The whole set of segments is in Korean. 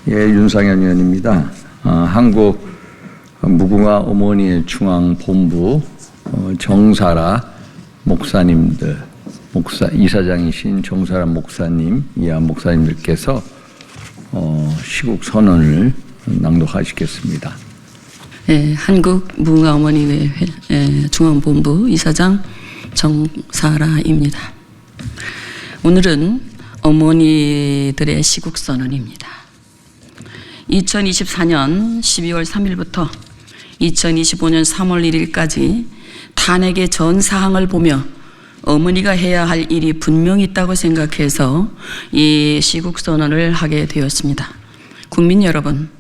예, 윤상현 의원입니다. 한국 무궁화 어머니의 중앙본부 정사라 목사님들, 이사장이신 정사라 목사님, 이하 목사님들께서 시국 선언을 낭독하시겠습니다. 네, 한국 무궁화 어머니회 중앙본부 이사장 정사라입니다. 오늘은 어머니들의 시국 선언입니다. 2024년 12월 3일부터 2025년 3월 1일까지 탄핵의 전 사항을 보며 어머니가 해야 할 일이 분명히 있다고 생각해서 이 시국 선언을 하게 되었습니다. 국민 여러분,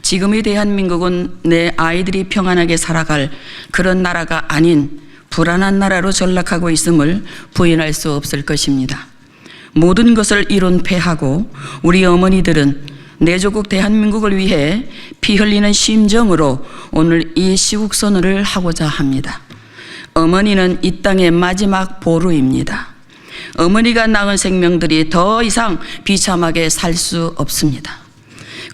지금의 대한민국은 내 아이들이 평안하게 살아갈 그런 나라가 아닌 불안한 나라로 전락하고 있음을 부인할 수 없을 것입니다. 모든 것을 이론패하고 우리 어머니들은 내 조국 대한민국을 위해 피 흘리는 심정으로 오늘 이 시국 선언을 하고자 합니다. 어머니는 이 땅의 마지막 보루입니다. 어머니가 낳은 생명들이 더 이상 비참하게 살 수 없습니다.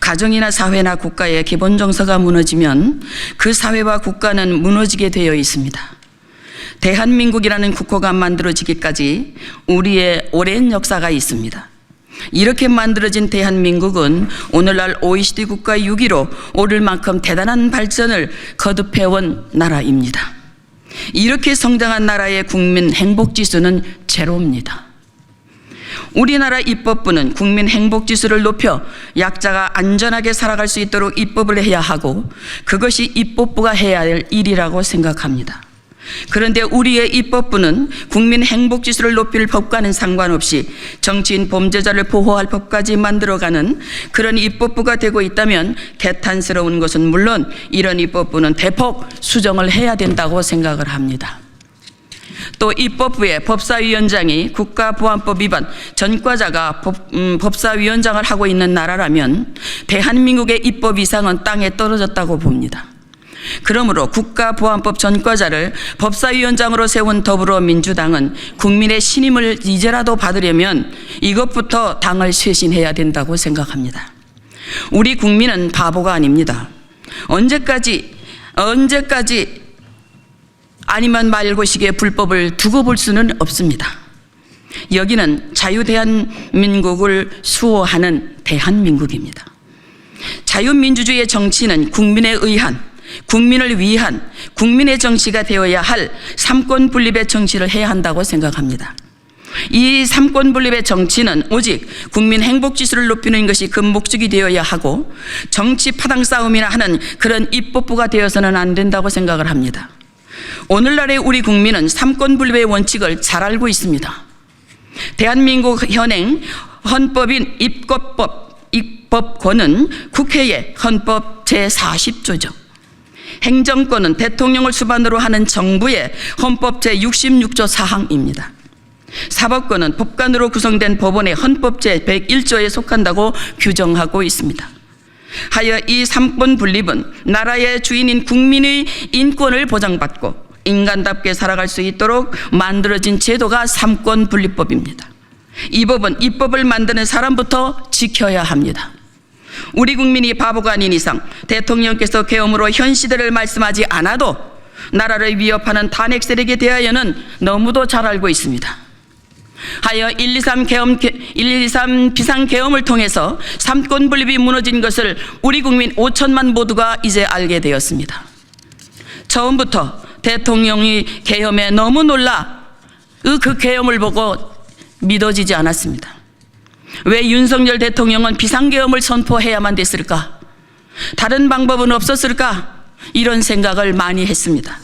가정이나 사회나 국가의 기본 정서가 무너지면 그 사회와 국가는 무너지게 되어 있습니다. 대한민국이라는 국호가 만들어지기까지 우리의 오랜 역사가 있습니다. 이렇게 만들어진 대한민국은 오늘날 OECD 국가 6위로 오를 만큼 대단한 발전을 거듭해온 나라입니다. 이렇게 성장한 나라의 국민 행복지수는 제로입니다. 우리나라 입법부는 국민 행복지수를 높여 약자가 안전하게 살아갈 수 있도록 입법을 해야 하고 그것이 입법부가 해야 할 일이라고 생각합니다. 그런데 우리의 입법부는 국민 행복지수를 높일 법과는 상관없이 정치인 범죄자를 보호할 법까지 만들어가는 그런 입법부가 되고 있다면 개탄스러운 것은 물론 이런 입법부는 대폭 수정을 해야 된다고 생각을 합니다. 또 입법부의 법사위원장이 국가보안법 위반 전과자가 법사위원장을 하고 있는 나라라면 대한민국의 입법 이상은 땅에 떨어졌다고 봅니다. 그러므로 국가보안법 전과자를 법사위원장으로 세운 더불어민주당은 국민의 신임을 이제라도 받으려면 이것부터 당을 쇄신해야 된다고 생각합니다. 우리 국민은 바보가 아닙니다. 언제까지 아니면 말고식의 불법을 두고 볼 수는 없습니다. 여기는 자유대한민국을 수호하는 대한민국입니다. 자유민주주의의 정치는 국민에 의한, 국민을 위한 국민의 정치가 되어야 할 삼권 분립의 정치를 해야 한다고 생각합니다. 이 삼권 분립의 정치는 오직 국민 행복지수를 높이는 것이 그 목적이 되어야 하고 정치 파당 싸움이나 하는 그런 입법부가 되어서는 안 된다고 생각을 합니다. 오늘날의 우리 국민은 삼권 분립의 원칙을 잘 알고 있습니다. 대한민국 현행 헌법인 입법권은 국회의 헌법 제40조죠. 행정권은 대통령을 수반으로 하는 정부의 헌법 제66조 사항입니다. 사법권은 법관으로 구성된 법원의 헌법 제101조에 속한다고 규정하고 있습니다. 하여 이 삼권 분립은 나라의 주인인 국민의 인권을 보장받고 인간답게 살아갈 수 있도록 만들어진 제도가 삼권 분립법입니다. 이 법은 입법을 만드는 사람부터 지켜야 합니다. 우리 국민이 바보가 아닌 이상 대통령께서 계엄으로 현 시대를 말씀하지 않아도 나라를 위협하는 탄핵 세력에 대하여는 너무도 잘 알고 있습니다. 하여 1.23 비상계엄을 통해서 삼권 분립이 무너진 것을 우리 국민 5천만 모두가 이제 알게 되었습니다. 처음부터 대통령이 계엄에 너무 놀라 그 계엄을 보고 믿어지지 않았습니다. 왜 윤석열 대통령은 비상계엄을 선포해야만 됐을까? 다른 방법은 없었을까? 이런 생각을 많이 했습니다.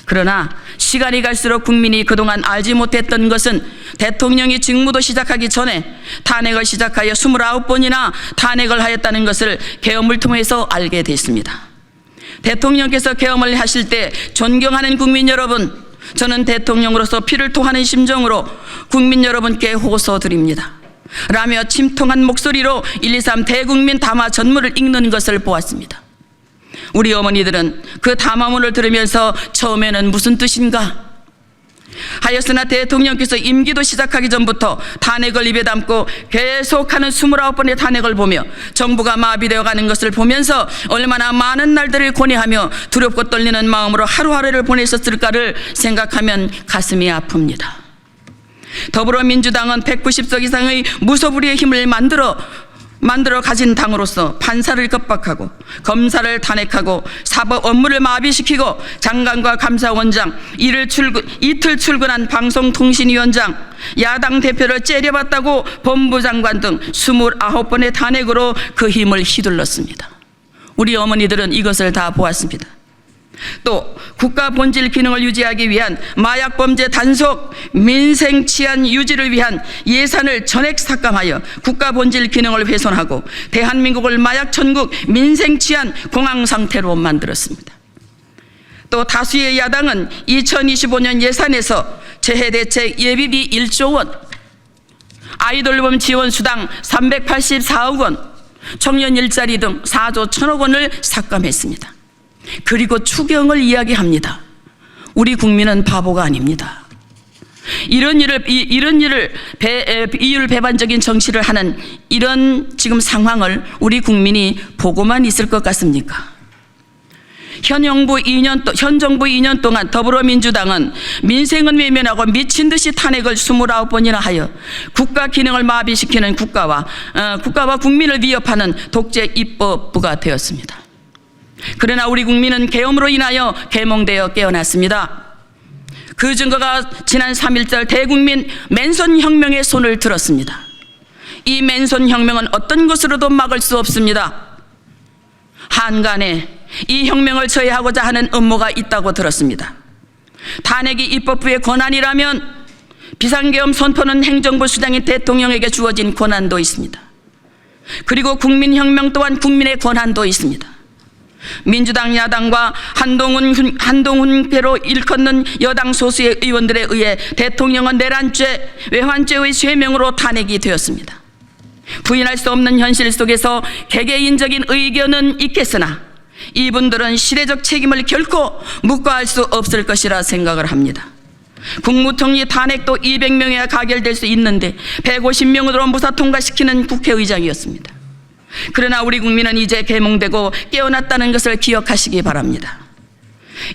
그러나 시간이 갈수록 국민이 그동안 알지 못했던 것은 대통령이 직무도 시작하기 전에 탄핵을 시작하여 29번이나 탄핵을 하였다는 것을 계엄을 통해서 알게 됐습니다. 대통령께서 계엄을 하실 때 존경하는 국민 여러분, 저는 대통령으로서 피를 토하는 심정으로 국민 여러분께 호소드립니다. 라며 침통한 목소리로 1.23 대국민 담화 전문을 읽는 것을 보았습니다. 우리 어머니들은 그 담화문을 들으면서 처음에는 무슨 뜻인가? 하였으나 대통령께서 임기도 시작하기 전부터 탄핵을 입에 담고 계속하는 29번의 탄핵을 보며 정부가 마비되어 가는 것을 보면서 얼마나 많은 날들을 고뇌하며 두렵고 떨리는 마음으로 하루하루를 보냈었을까를 생각하면 가슴이 아픕니다. 더불어민주당은 190석 이상의 무소불위의 힘을 만들어 가진 당으로서 판사를 겁박하고 검사를 탄핵하고 사법 업무를 마비시키고 장관과 감사원장, 이틀 출근한 방송통신위원장, 야당 대표를 째려봤다고 법무장관 등 29번의 탄핵으로 그 힘을 휘둘렀습니다. 우리 어머니들은 이것을 다 보았습니다. 또 국가 본질 기능을 유지하기 위한 마약 범죄 단속, 민생 치안 유지를 위한 예산을 전액 삭감하여 국가 본질 기능을 훼손하고 대한민국을 마약 천국, 민생 치안 공황 상태로 만들었습니다. 또 다수의 야당은 2025년 예산에서 재해대책 예비비 1조 원, 아이돌봄 지원 수당 384억 원, 청년 일자리 등 4조 1천억 원을 삭감했습니다. 그리고 추경을 이야기합니다. 우리 국민은 바보가 아닙니다. 이런 일을 이율배반적인 정치를 하는 이런 지금 상황을 우리 국민이 보고만 있을 것 같습니까? 현 정부 2년 동안 더불어민주당은 민생은 외면하고 미친 듯이 탄핵을 29번이나 하여 국가 기능을 마비시키는 국가와 국민을 위협하는 독재 입법부가 되었습니다. 그러나 우리 국민은 계엄으로 인하여 계몽되어 깨어났습니다. 그 증거가 지난 3.1절 대국민 맨손혁명의 손을 들었습니다. 이 맨손혁명은 어떤 것으로도 막을 수 없습니다. 한간에 이 혁명을 저해하고자 하는 음모가 있다고 들었습니다. 탄핵이 입법부의 권한이라면 비상계엄 선포는 행정부 수장인 대통령에게 주어진 권한도 있습니다. 그리고 국민혁명 또한 국민의 권한도 있습니다. 민주당 야당과 한동훈계로 일컫는 여당 소수의 의원들에 의해 대통령은 내란죄, 외환죄의 죄명으로 탄핵이 되었습니다. 부인할 수 없는 현실 속에서 개개인적인 의견은 있겠으나 이분들은 시대적 책임을 결코 묵과할 수 없을 것이라 생각을 합니다. 국무총리 탄핵도 200명이야 가결될 수 있는데 150명으로 무사 통과시키는 국회의장이었습니다. 그러나 우리 국민은 이제 계몽되고 깨어났다는 것을 기억하시기 바랍니다.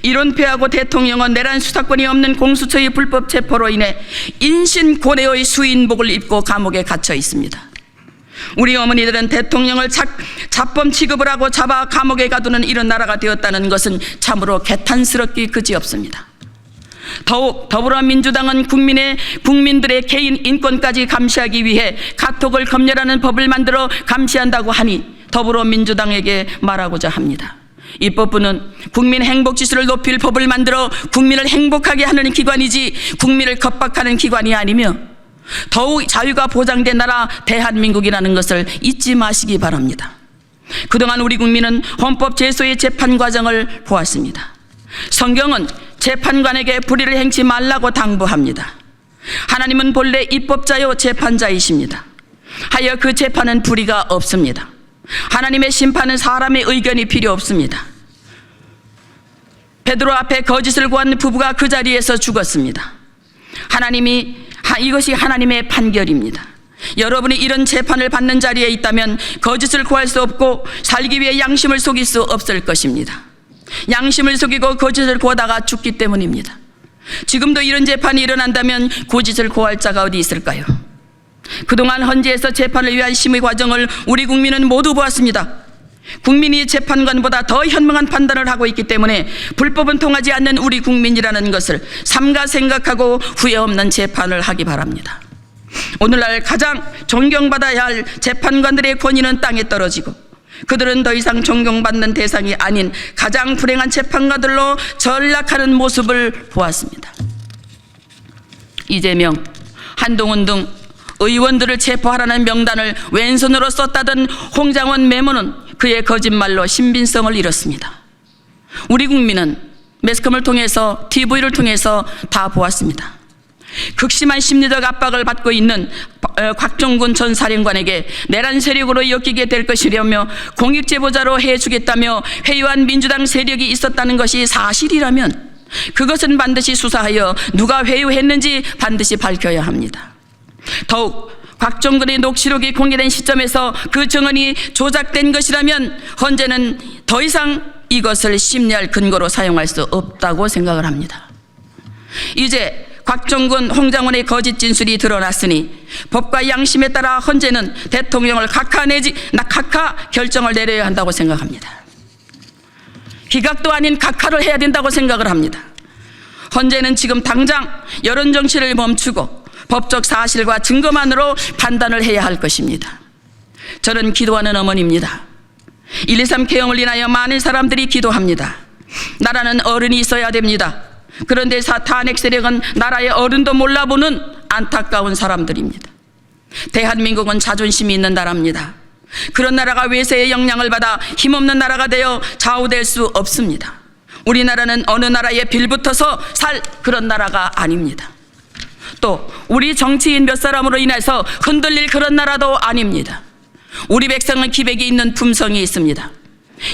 이론패하고 대통령은 내란 수사권이 없는 공수처의 불법 체포로 인해 인신고뇌의 수인복을 입고 감옥에 갇혀 있습니다. 우리 어머니들은 대통령을 잡범 취급을 하고 잡아 감옥에 가두는 이런 나라가 되었다는 것은 참으로 개탄스럽기 그지없습니다. 더욱 더불어민주당은 국민들의 개인 인권까지 감시하기 위해 카톡을 검열하는 법을 만들어 감시한다고 하니 더불어민주당에게 말하고자 합니다. 입법부는 국민 행복지수를 높일 법을 만들어 국민을 행복하게 하는 기관이지 국민을 겁박하는 기관이 아니며 더욱 자유가 보장된 나라 대한민국이라는 것을 잊지 마시기 바랍니다. 그동안 우리 국민은 헌법 제소의 재판 과정을 보았습니다. 성경은 재판관에게 불의를 행치 말라고 당부합니다. 하나님은 본래 입법자요 재판자이십니다. 하여 그 재판은 불의가 없습니다. 하나님의 심판은 사람의 의견이 필요 없습니다. 베드로 앞에 거짓을 구한 부부가 그 자리에서 죽었습니다. 이것이 하나님의 판결입니다. 여러분이 이런 재판을 받는 자리에 있다면 거짓을 구할 수 없고 살기 위해 양심을 속일 수 없을 것입니다. 양심을 속이고 거짓을 구하다가 죽기 때문입니다. 지금도 이런 재판이 일어난다면 거짓을 구할 자가 어디 있을까요? 그동안 헌재에서 재판을 위한 심의 과정을 우리 국민은 모두 보았습니다. 국민이 재판관보다 더 현명한 판단을 하고 있기 때문에 불법은 통하지 않는 우리 국민이라는 것을 삼가 생각하고 후회 없는 재판을 하기 바랍니다. 오늘날 가장 존경받아야 할 재판관들의 권위는 땅에 떨어지고 그들은 더 이상 존경받는 대상이 아닌 가장 불행한 재판관들로 전락하는 모습을 보았습니다. 이재명, 한동훈 등 의원들을 체포하라는 명단을 왼손으로 썼다던 홍장원 메모는 그의 거짓말로 신빙성을 잃었습니다. 우리 국민은 매스컴을 통해서 TV를 통해서 다 보았습니다. 극심한 심리적 압박을 받고 있는 곽종군 전 사령관에게 내란 세력으로 엮이게 될 것이라며 공익제보자로 해주겠다며 회유한 민주당 세력이 있었다는 것이 사실이라면 그것은 반드시 수사하여 누가 회유했는지 반드시 밝혀야 합니다. 더욱 곽종근의 녹취록이 공개된 시점에서 그 증언이 조작된 것이라면 헌재는 더 이상 이것을 심리할 근거로 사용할 수 없다고 생각을 합니다. 이제 곽종근, 홍장원의 거짓 진술이 드러났으니 법과 양심에 따라 헌재는 대통령을 각하 내지 낙하 결정을 내려야 한다고 생각합니다. 기각도 아닌 각하를 해야 된다고 생각을 합니다. 헌재는 지금 당장 여론정치를 멈추고 법적 사실과 증거만으로 판단을 해야 할 것입니다. 저는 기도하는 어머니입니다. 123 개헌을 인하여 많은 사람들이 기도합니다. 나라는 어른이 있어야 됩니다. 그런데 탄핵 세력은 나라의 어른도 몰라보는 안타까운 사람들입니다. 대한민국은 자존심이 있는 나라입니다. 그런 나라가 외세의 영향을 받아 힘없는 나라가 되어 좌우될 수 없습니다. 우리나라는 어느 나라에 빌붙어서 살 그런 나라가 아닙니다. 또 우리 정치인 몇 사람으로 인해서 흔들릴 그런 나라도 아닙니다. 우리 백성은 기백이 있는 품성이 있습니다.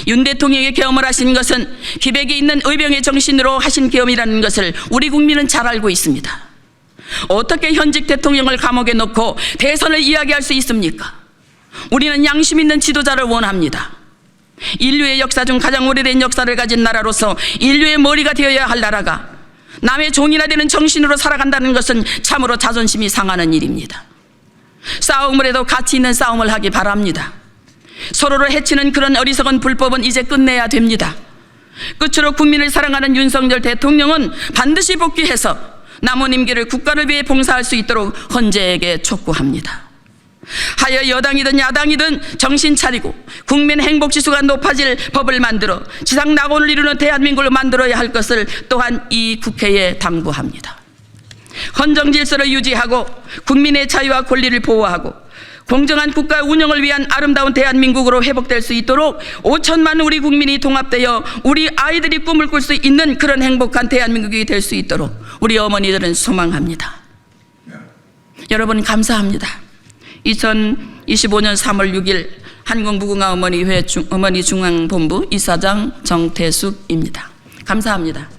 윤 대통령이 계엄을 하신 것은 기백이 있는 의병의 정신으로 하신 계엄이라는 것을 우리 국민은 잘 알고 있습니다. 어떻게 현직 대통령을 감옥에 넣고 대선을 이야기할 수 있습니까? 우리는 양심 있는 지도자를 원합니다. 인류의 역사 중 가장 오래된 역사를 가진 나라로서 인류의 머리가 되어야 할 나라가 남의 종이나 되는 정신으로 살아간다는 것은 참으로 자존심이 상하는 일입니다. 싸움을 해도 가치 있는 싸움을 하기 바랍니다. 서로를 해치는 그런 어리석은 불법은 이제 끝내야 됩니다. 끝으로 국민을 사랑하는 윤석열 대통령은 반드시 복귀해서 남은 임기를 국가를 위해 봉사할 수 있도록 헌재에게 촉구합니다. 하여 여당이든 야당이든 정신 차리고 국민 행복지수가 높아질 법을 만들어 지상 낙원을 이루는 대한민국을 만들어야 할 것을 또한 이 국회에 당부합니다. 헌정 질서를 유지하고 국민의 자유와 권리를 보호하고 공정한 국가 운영을 위한 아름다운 대한민국으로 회복될 수 있도록 5천만 우리 국민이 통합되어 우리 아이들이 꿈을 꿀 수 있는 그런 행복한 대한민국이 될 수 있도록 우리 어머니들은 소망합니다. 여러분 감사합니다. 2025년 3월 6일 한국무궁화 어머니 중앙본부 이사장 정태숙입니다. 감사합니다.